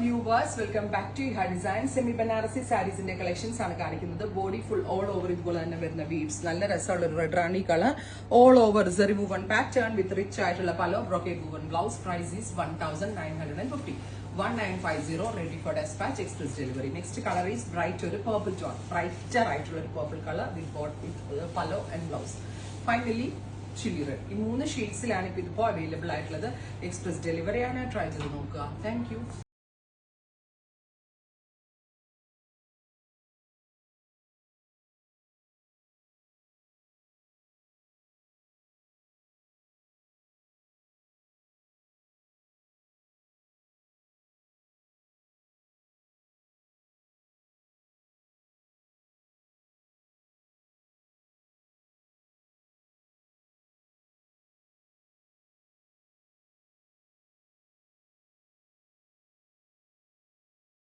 Viewers, welcome back to ഇഹ design. Semi Banarasi സാരീസിന്റെ collections ആണ് കാണിക്കുന്നത്. ബോഡി ഫുൾ ഓൾ ഓവർ ഇതുപോലെ തന്നെ വരുന്ന വീവ്സ്, നല്ല രസമുള്ള ഒരു red rani colour, all over zari woven pattern with rich ആയിട്ടുള്ള pallu, brocade woven blouse. Price is 1950, 1950, ready for dispatch, express delivery. Next color is bright ഒരു purple tone, brighter ആയിട്ടുള്ള ഒരു purple color with palo and blouse. Finally chilli red. ഈ 3 ഷെയ്ഡ്സിലാണ് ഇപ്പോൾ available ആയിട്ടുള്ളത്. Express delivery ആണ്. Try ചെയ്ത് നോക്കുക. Thank you.